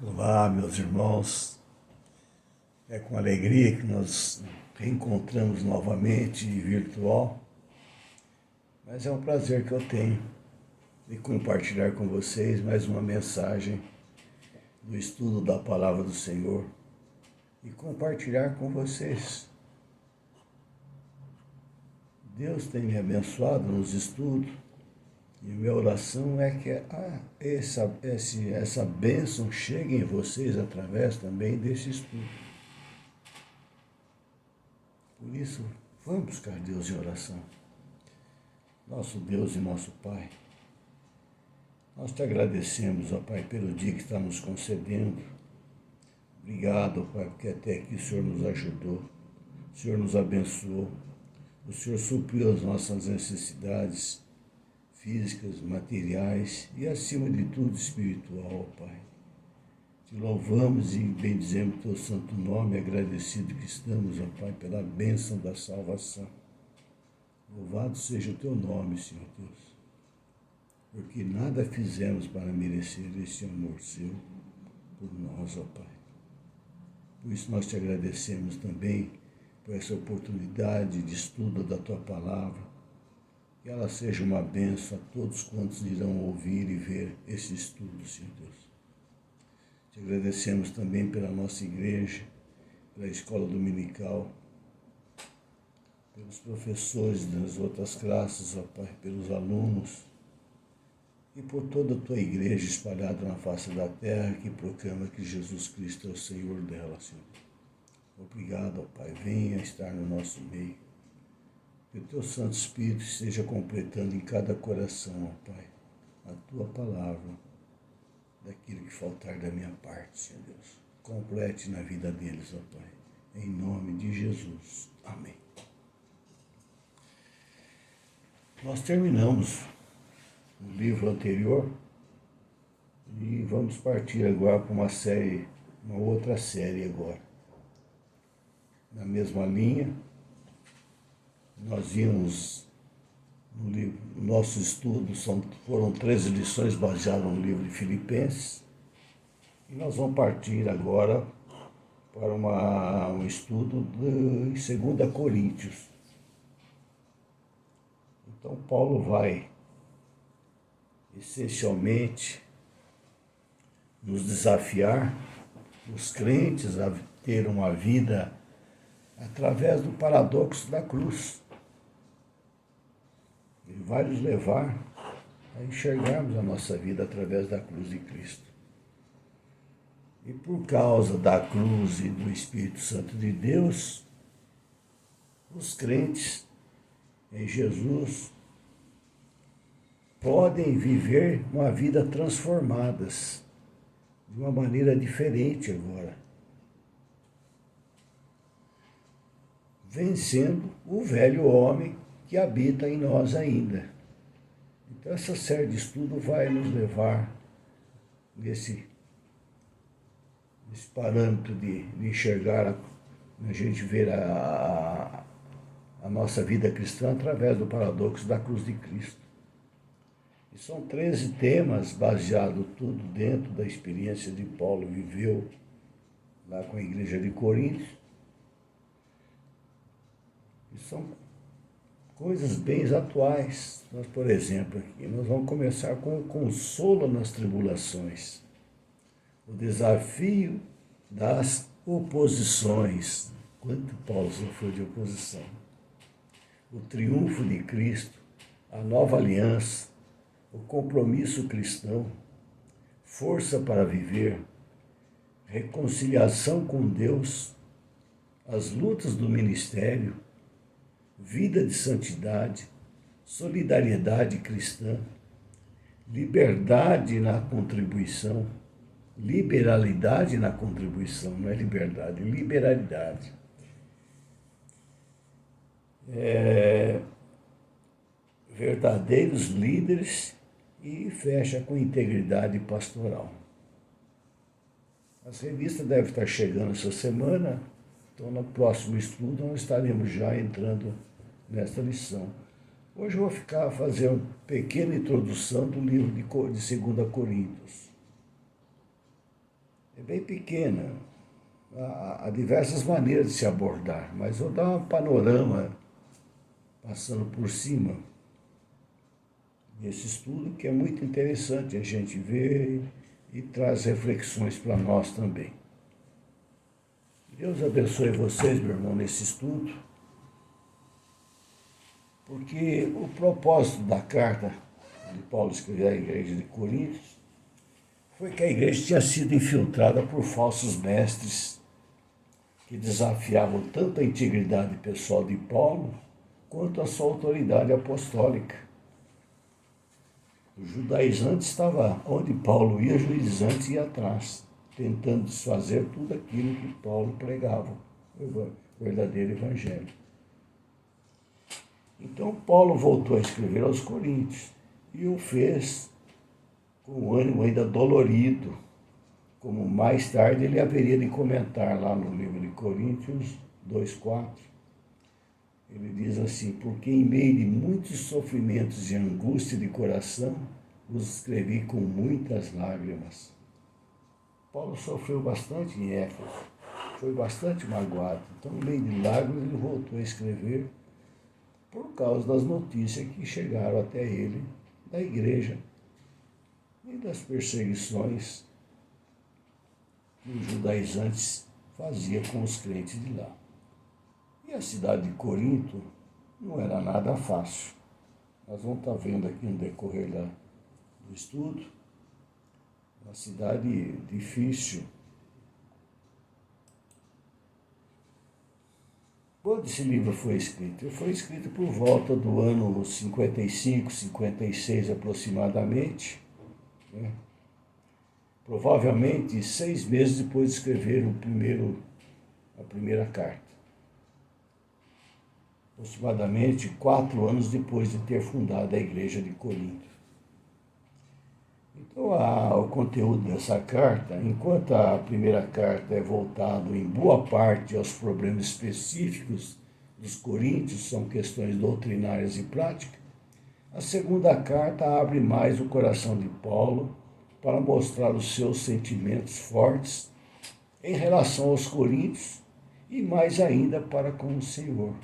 Olá, meus irmãos. É com alegria que nós reencontramos novamente virtual, mas é um prazer que eu tenho de compartilhar com vocês mais uma mensagem do estudo da Palavra do Senhor e compartilhar com vocês. Deus tem me abençoado nos estudos e minha oração é que essa bênção chegue em vocês através também desse estudo. Por isso, vamos buscar Deus em oração. Nosso Deus e nosso Pai, nós te agradecemos, ó Pai, pelo dia que está nos concedendo. Obrigado, ó Pai, porque até aqui o Senhor nos ajudou, o Senhor nos abençoou, o Senhor supriu as nossas necessidades físicas, materiais e, acima de tudo, espiritual, ó Pai. Te louvamos e bendizemos teu santo nome, agradecido que estamos, ó Pai, pela bênção da salvação. Louvado seja o teu nome, Senhor Deus, porque nada fizemos para merecer esse amor seu por nós, ó Pai. Por isso nós te agradecemos também por essa oportunidade de estudo da tua palavra, que ela seja uma bênção a todos quantos irão ouvir e ver esse estudo, Senhor Deus. Te agradecemos também pela nossa igreja, pela escola dominical, pelos professores das outras classes, ó Pai, pelos alunos e por toda a tua igreja espalhada na face da terra que proclama que Jesus Cristo é o Senhor dela, Senhor. Obrigado, ó Pai, venha estar no nosso meio. Que o teu Santo Espírito esteja completando em cada coração, ó Pai, a tua palavra, daquilo que faltar da minha parte, Senhor Deus. Complete na vida deles, ó Pai, em nome de Jesus. Amém. Nós terminamos o livro anterior e vamos partir agora para uma outra série agora. Na mesma linha, nós íamos no livro, nosso estudo foram 13 lições baseadas no livro de Filipenses, e nós vamos partir agora para um estudo de 2 Coríntios. Então Paulo vai essencialmente nos desafiar, os crentes, a ter uma vida através do paradoxo da cruz. Ele vai nos levar a enxergarmos a nossa vida através da cruz de Cristo. E por causa da cruz e do Espírito Santo de Deus, os crentes em Jesus podem viver uma vida transformadas de uma maneira diferente agora, vencendo o velho homem que habita em nós ainda. Então essa série de estudo vai nos levar nesse parâmetro de enxergar, a gente ver a nossa vida cristã através do paradoxo da cruz de Cristo. E são 13 temas baseados tudo dentro da experiência de Paulo viveu lá com a igreja de Corinto. E são coisas bem atuais. Nós, por exemplo, aqui, nós vamos começar com o consolo nas tribulações, o desafio das oposições. Quanto Paulo sofreu de oposição. O triunfo de Cristo, a nova aliança, o compromisso cristão, força para viver, reconciliação com Deus, as lutas do ministério, vida de santidade, solidariedade cristã, liberdade na contribuição, liberalidade na contribuição, não é liberdade, liberalidade. Verdadeiros líderes e fecha com integridade pastoral. As revistas devem estar chegando essa semana, então no próximo estudo nós estaremos já entrando nesta lição. Hoje eu vou fazer uma pequena introdução do livro de 2 Coríntios. é bem pequena. Há diversas maneiras de se abordar, mas vou dar um panorama passando por cima desse estudo, que é muito interessante a gente ver e traz reflexões para nós também. Deus abençoe vocês, meu irmão, nesse estudo, porque o propósito da carta de Paulo escrever à igreja de Coríntios foi que a igreja tinha sido infiltrada por falsos mestres que desafiavam tanto a integridade pessoal de Paulo quanto a sua autoridade apostólica. O judaizante estava onde Paulo ia, o judaizante ia atrás, tentando desfazer tudo aquilo que Paulo pregava, o verdadeiro evangelho. Então Paulo voltou a escrever aos Coríntios e o fez com o ânimo ainda dolorido, como mais tarde ele haveria de comentar lá no livro de Coríntios 2,4. Ele diz assim: porque em meio de muitos sofrimentos e angústia de coração, os escrevi com muitas lágrimas. Paulo sofreu bastante em Éfeso, foi bastante magoado. Então, em meio de lágrimas, ele voltou a escrever por causa das notícias que chegaram até ele da igreja e das perseguições que os judaizantes faziam com os crentes de lá. E a cidade de Corinto não era nada fácil. Nós vamos estar vendo aqui no decorrer do estudo, uma cidade difícil. Quando esse livro foi escrito? Ele foi escrito por volta do ano 55, 56 aproximadamente, né? Provavelmente 6 meses depois de escrever a primeira carta. Aproximadamente 4 anos depois de ter fundado a igreja de Corinto. Então, o conteúdo dessa carta, enquanto a primeira carta é voltado em boa parte aos problemas específicos dos coríntios, são questões doutrinárias e práticas, a segunda carta abre mais o coração de Paulo para mostrar os seus sentimentos fortes em relação aos coríntios e mais ainda para com o Senhor.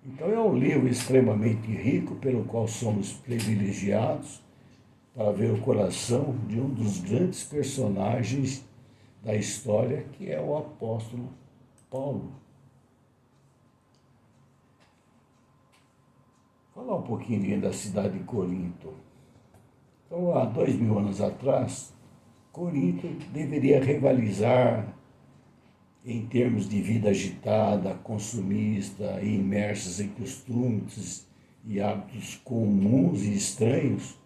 Então é um livro extremamente rico, pelo qual somos privilegiados para ver o coração de um dos grandes personagens da história, que é o apóstolo Paulo. Falar um pouquinho da cidade de Corinto. Então, há 2000 anos atrás, Corinto deveria rivalizar em termos de vida agitada, consumista e imersa em costumes e hábitos comuns e estranhos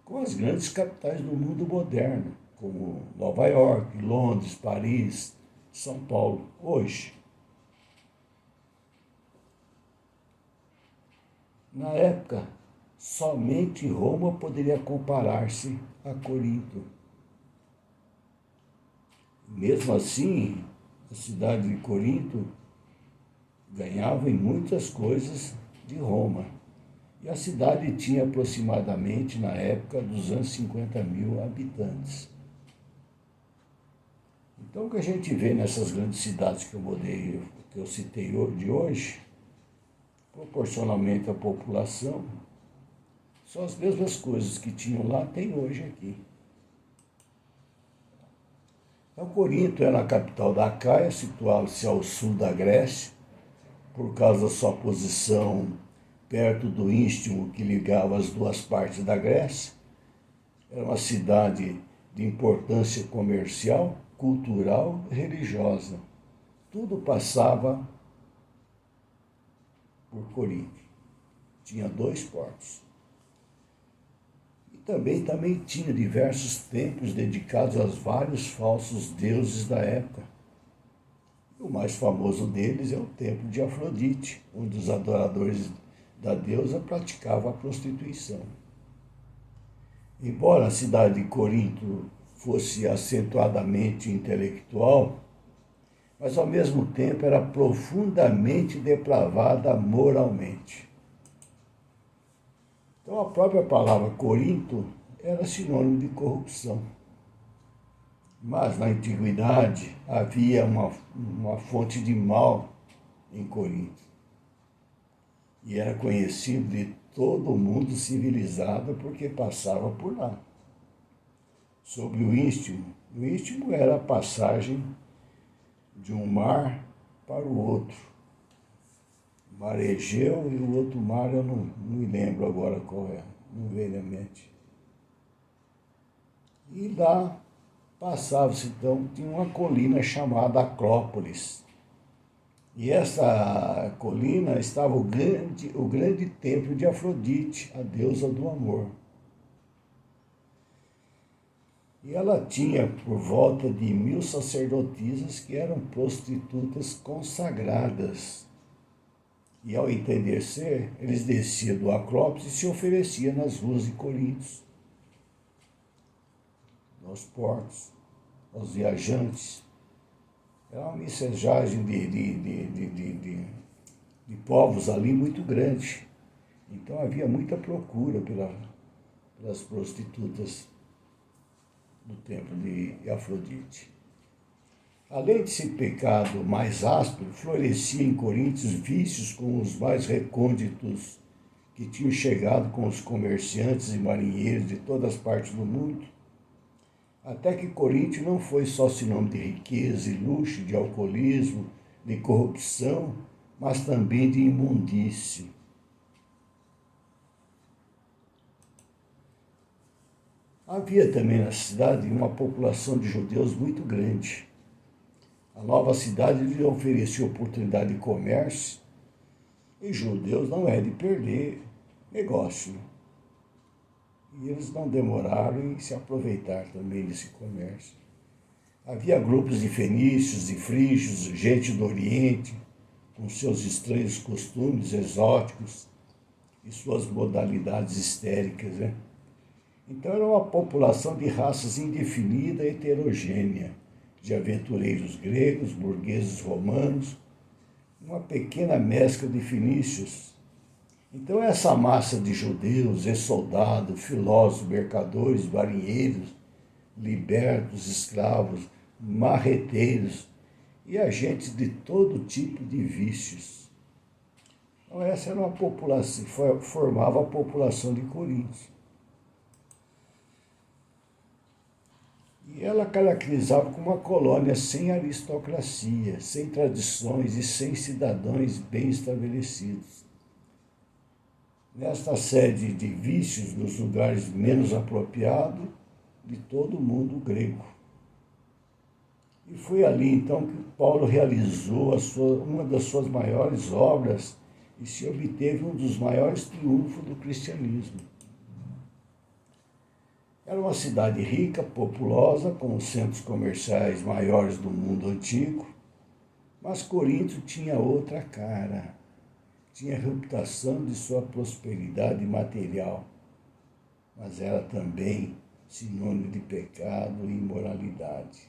com as grandes capitais do mundo moderno, como Nova York, Londres, Paris, São Paulo, hoje. Na época, somente Roma poderia comparar-se a Corinto. Mesmo assim, a cidade de Corinto ganhava em muitas coisas de Roma. E a cidade tinha aproximadamente, na época, 250 mil habitantes. Então, o que a gente vê nessas grandes cidades que eu citei de hoje, proporcionalmente à população, são as mesmas coisas que tinham lá, tem hoje aqui. Então, Corinto era a capital da Acaia, situava-se ao sul da Grécia, por causa da sua posição perto do istmo que ligava as duas partes da Grécia. Era uma cidade de importância comercial, cultural e religiosa. Tudo passava por Corinto. Tinha 2 portos. E também tinha diversos templos dedicados aos vários falsos deuses da época. O mais famoso deles é o templo de Afrodite, onde os adoradores da deusa praticavam a prostituição. Embora a cidade de Corinto fosse acentuadamente intelectual, mas ao mesmo tempo era profundamente depravada moralmente. Então a própria palavra Corinto era sinônimo de corrupção. Mas na antiguidade havia uma fonte de mal em Corinto. E era conhecido de todo o mundo civilizado porque passava por lá. Sobre o Istmo era a passagem de um mar para o outro. O mar Egeu e o outro mar eu não me lembro agora qual é, não veio na mente. E lá passava-se então, tinha uma colina chamada Acrópolis. E essa colina estava o grande templo de Afrodite, a deusa do amor. E ela tinha por volta de 1000 sacerdotisas que eram prostitutas consagradas. E ao entardecer, eles desciam do Acrópolis e se ofereciam nas ruas de Corinto, nos portos, aos viajantes. Era uma mensagem de povos ali muito grande. Então havia muita procura pelas prostitutas do templo de Afrodite. Além desse pecado mais áspero, florescia em Corinto vícios como os mais recônditos que tinham chegado com os comerciantes e marinheiros de todas as partes do mundo, até que Corinto não foi só sinônimo de riqueza e luxo, de alcoolismo, de corrupção, mas também de imundície. Havia também na cidade uma população de judeus muito grande. A nova cidade lhe oferecia oportunidade de comércio, e judeus não é de perder negócio. E eles não demoraram em se aproveitar também desse comércio. Havia grupos de fenícios, de frígios, gente do Oriente, com seus estranhos costumes exóticos e suas modalidades histéricas, né? Então era uma população de raças indefinida e heterogênea, de aventureiros gregos, burgueses romanos, uma pequena mescla de fenícios. Então essa massa de judeus, ex-soldados, filósofos, mercadores, marinheiros, libertos, escravos, marreteiros e agentes de todo tipo de vícios. Então essa era uma população, formava a população de Corinto. E ela caracterizava como uma colônia sem aristocracia, sem tradições e sem cidadãos bem estabelecidos. Nesta sede de vícios, nos lugares menos apropriados de todo o mundo grego. E foi ali então que Paulo realizou uma das suas maiores obras e se obteve um dos maiores triunfos do cristianismo. Era uma cidade rica, populosa, com os centros comerciais maiores do mundo antigo, mas Corinto tinha outra cara. Tinha a reputação de sua prosperidade material, mas era também sinônimo de pecado e imoralidade.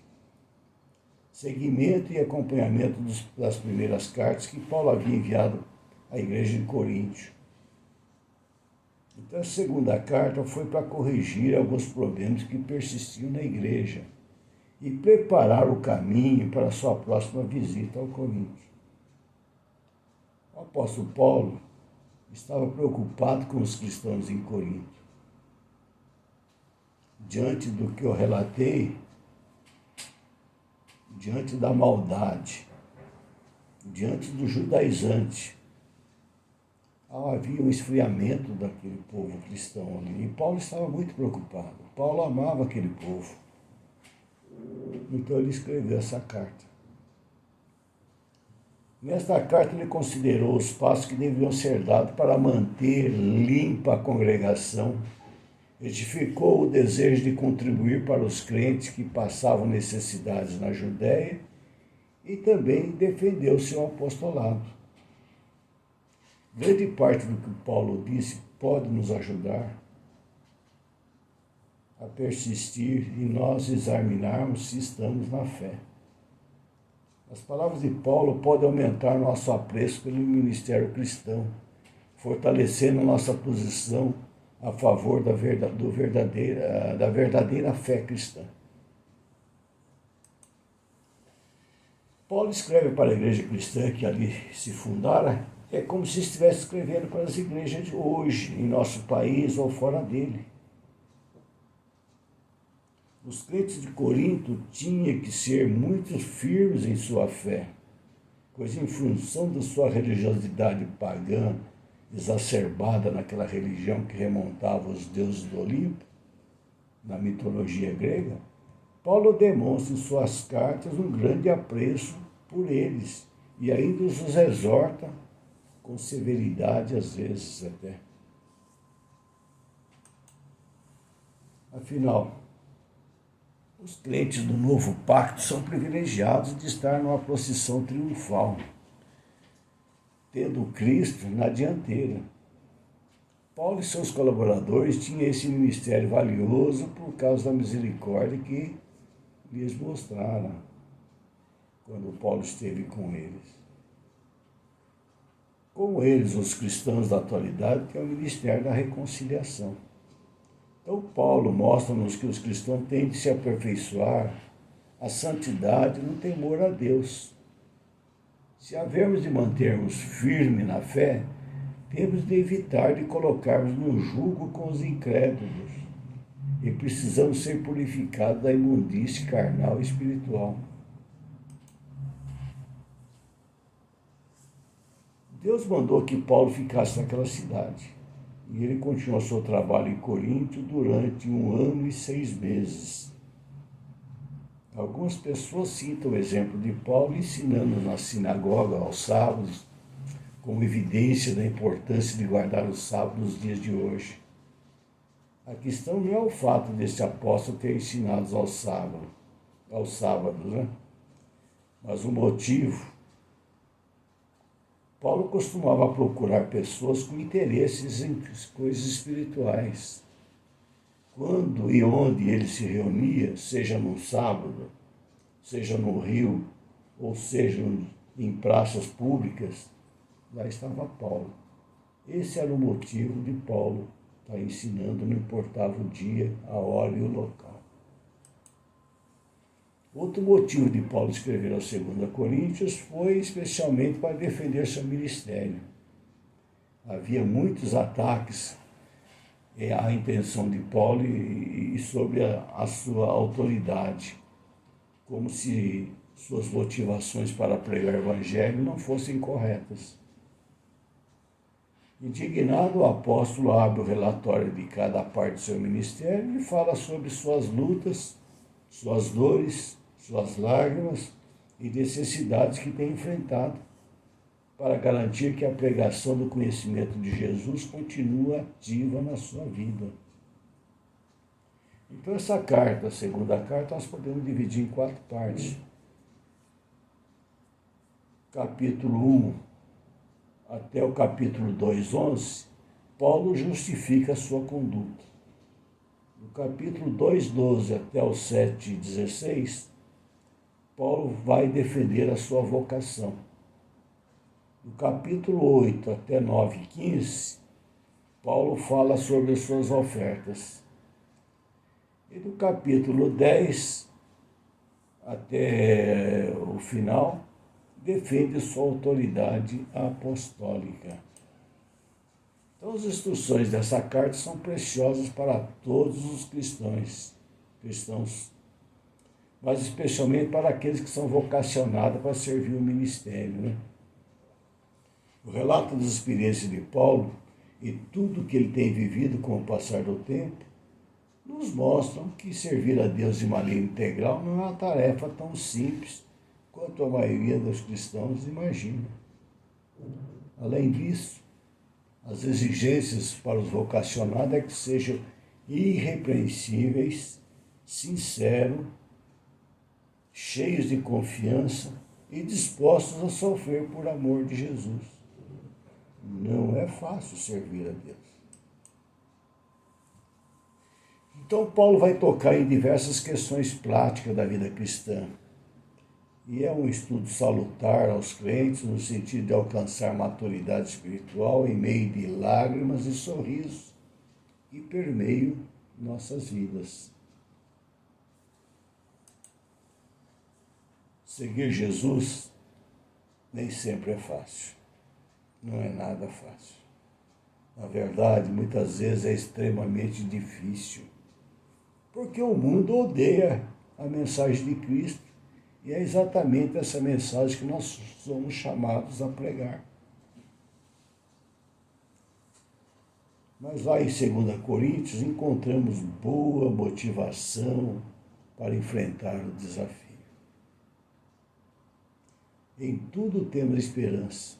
Seguimento e acompanhamento das primeiras cartas que Paulo havia enviado à igreja de Corinto. Então, a segunda carta foi para corrigir alguns problemas que persistiam na igreja e preparar o caminho para a sua próxima visita ao Corinto. O apóstolo Paulo estava preocupado com os cristãos em Corinto. Diante do que eu relatei, diante da maldade, diante do judaizante, havia um esfriamento daquele povo cristão ali. E Paulo estava muito preocupado. Paulo amava aquele povo. Então ele escreveu essa carta. Nesta carta ele considerou os passos que deveriam ser dados para manter limpa a congregação, edificou o desejo de contribuir para os crentes que passavam necessidades na Judéia e também defendeu seu apostolado. Grande parte do que Paulo disse pode nos ajudar a persistir e nós examinarmos se estamos na fé. As palavras de Paulo podem aumentar nosso apreço pelo ministério cristão, fortalecendo nossa posição a favor da verdadeira fé cristã. Paulo escreve para a igreja cristã que ali se fundara, é como se estivesse escrevendo para as igrejas de hoje, em nosso país ou fora dele. Os crentes de Corinto tinham que ser muito firmes em sua fé, pois em função da sua religiosidade pagã, exacerbada naquela religião que remontava os deuses do Olimpo, na mitologia grega, Paulo demonstra em suas cartas um grande apreço por eles e ainda os exorta com severidade, às vezes até. Afinal, os crentes do novo pacto são privilegiados de estar numa procissão triunfal, tendo Cristo na dianteira. Paulo e seus colaboradores tinham esse ministério valioso por causa da misericórdia que lhes mostraram quando Paulo esteve com eles. Como eles, os cristãos da atualidade, têm o ministério da reconciliação. Então, Paulo mostra-nos que os cristãos têm de se aperfeiçoar a santidade no temor a Deus. Se havermos de mantermos firme na fé, temos de evitar de colocarmos no jugo com os incrédulos e precisamos ser purificados da imundície carnal e espiritual. Deus mandou que Paulo ficasse naquela cidade e ele continuou seu trabalho em Corinto durante 1 ano e 6 meses. Algumas pessoas citam o exemplo de Paulo ensinando na sinagoga aos sábados, como evidência da importância de guardar o sábado nos dias de hoje. A questão não é o fato desse apóstolo ter ensinado aos sábados, né? Mas o motivo. Paulo costumava procurar pessoas com interesses em coisas espirituais. Quando e onde ele se reunia, seja no sábado, seja no rio, ou seja em praças públicas, lá estava Paulo. Esse era o motivo de Paulo estar ensinando, não importava o dia, a hora e o local. Outro motivo de Paulo escrever aos 2 Coríntios foi especialmente para defender seu ministério. Havia muitos ataques à intenção de Paulo e sobre a sua autoridade, como se suas motivações para pregar o evangelho não fossem corretas. Indignado, o apóstolo abre o relatório de cada parte do seu ministério e fala sobre suas lutas, suas dores, suas lágrimas e necessidades que tem enfrentado para garantir que a pregação do conhecimento de Jesus continua ativa na sua vida. Então essa carta, a segunda carta, nós podemos dividir em 4 partes. Capítulo 1 até o capítulo 2:11, Paulo justifica a sua conduta. Do capítulo 2:12 até o 7:16, Paulo vai defender a sua vocação. Do capítulo 8 até 9:15, Paulo fala sobre as suas ofertas. E do capítulo 10 até o final, defende sua autoridade apostólica. Então, as instruções dessa carta são preciosas para todos os cristãos, mas especialmente para aqueles que são vocacionados para servir o ministério, né? O relato das experiências de Paulo e tudo que ele tem vivido com o passar do tempo nos mostram que servir a Deus de maneira integral não é uma tarefa tão simples quanto a maioria dos cristãos imagina. Além disso, as exigências para os vocacionados é que sejam irrepreensíveis, sinceros, cheios de confiança e dispostos a sofrer por amor de Jesus. Não é fácil servir a Deus. Então, Paulo vai tocar em diversas questões práticas da vida cristã. E é um estudo salutar aos crentes no sentido de alcançar maturidade espiritual em meio de lágrimas e sorrisos que permeiam nossas vidas. Seguir Jesus nem sempre é fácil. Não é nada fácil. Na verdade, muitas vezes é extremamente difícil. Porque o mundo odeia a mensagem de Cristo. E é exatamente essa mensagem que nós somos chamados a pregar. Mas lá em 2 Coríntios encontramos boa motivação para enfrentar o desafio. Em tudo temos esperança.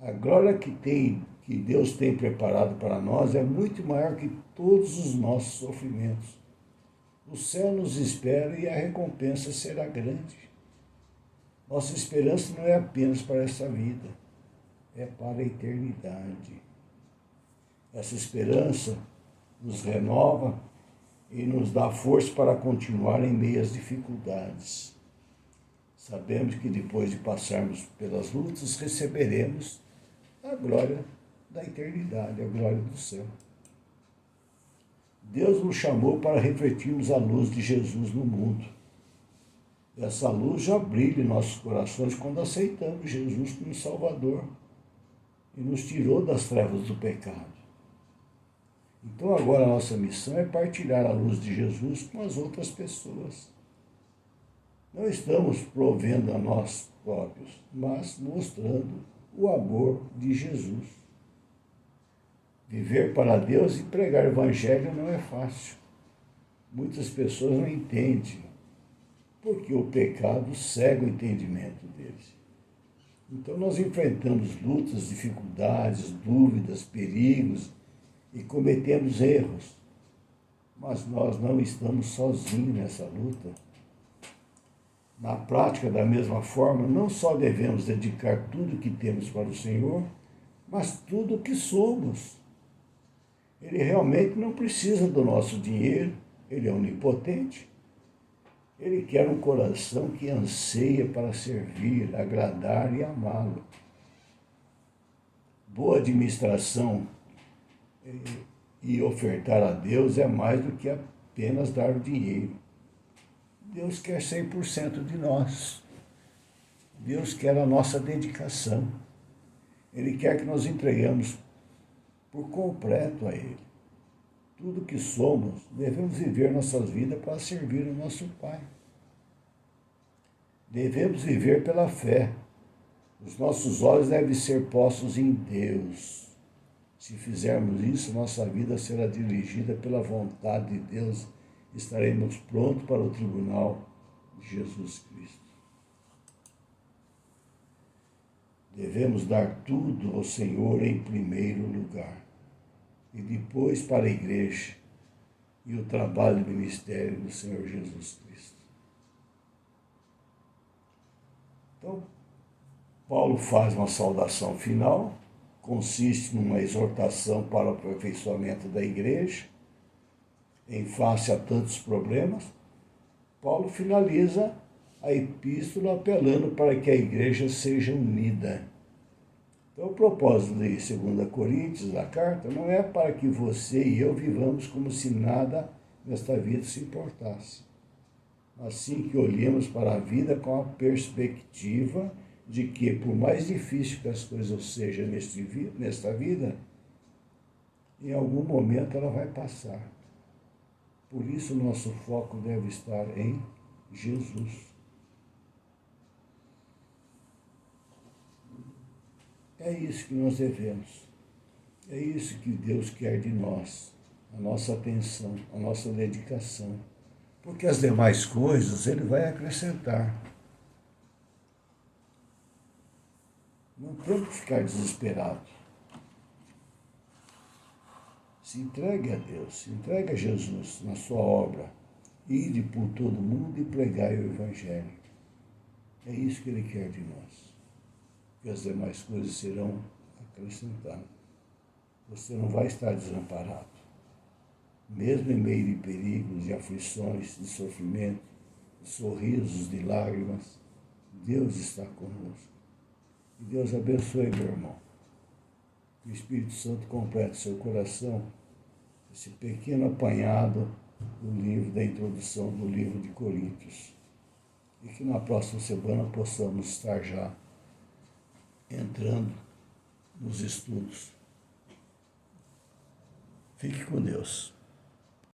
A glória que Deus tem preparado para nós é muito maior que todos os nossos sofrimentos. O céu nos espera e a recompensa será grande. Nossa esperança não é apenas para essa vida, é para a eternidade. Essa esperança nos renova e nos dá força para continuar em meio às dificuldades. Sabemos que depois de passarmos pelas lutas, receberemos a glória da eternidade, a glória do céu. Deus nos chamou para refletirmos a luz de Jesus no mundo. Essa luz já brilha em nossos corações quando aceitamos Jesus como Salvador e nos tirou das trevas do pecado. Então agora a nossa missão é partilhar a luz de Jesus com as outras pessoas. Não estamos provendo a nós próprios, mas mostrando o amor de Jesus. Viver para Deus e pregar o Evangelho não é fácil. Muitas pessoas não entendem, porque o pecado cega o entendimento deles. Então nós enfrentamos lutas, dificuldades, dúvidas, perigos e cometemos erros. Mas nós não estamos sozinhos nessa luta. Na prática, da mesma forma, não só devemos dedicar tudo o que temos para o Senhor, mas tudo o que somos. Ele realmente não precisa do nosso dinheiro, Ele é onipotente. Ele quer um coração que anseia para servir, agradar e amá-lo. Boa administração e ofertar a Deus é mais do que apenas dar o dinheiro. Deus quer 100% de nós. Deus quer a nossa dedicação. Ele quer que nós entregamos por completo a Ele. Tudo que somos, devemos viver nossas vidas para servir o nosso Pai. Devemos viver pela fé. Os nossos olhos devem ser postos em Deus. Se fizermos isso, nossa vida será dirigida pela vontade de Deus. Estaremos prontos para o tribunal de Jesus Cristo. Devemos dar tudo ao Senhor em primeiro lugar, e depois para a igreja e o trabalho e ministério do Senhor Jesus Cristo. Então, Paulo faz uma saudação final, consiste numa exortação para o aperfeiçoamento da igreja. Em face a tantos problemas, Paulo finaliza a epístola apelando para que a igreja seja unida. Então, o propósito de 2 Coríntios, da carta, não é para que você e eu vivamos como se nada nesta vida se importasse. Assim que olhemos para a vida com a perspectiva de que, por mais difícil que as coisas sejam nesta vida, em algum momento ela vai passar. Por isso, nosso foco deve estar em Jesus. É isso que nós devemos. É isso que Deus quer de nós. A nossa atenção, a nossa dedicação. Porque as demais coisas Ele vai acrescentar. Não temos que ficar desesperados. Se entregue a Deus, se entregue a Jesus na sua obra. Ide por todo mundo e pregai o Evangelho. É isso que Ele quer de nós. E as demais coisas serão acrescentadas. Você não vai estar desamparado. Mesmo em meio de perigos, de aflições, de sofrimento, de sorrisos, de lágrimas, Deus está conosco. E Deus abençoe, meu irmão. Que o Espírito Santo complete seu coração esse pequeno apanhado do livro, da introdução do livro de Coríntios. E que na próxima semana possamos estar já entrando nos estudos. Fique com Deus.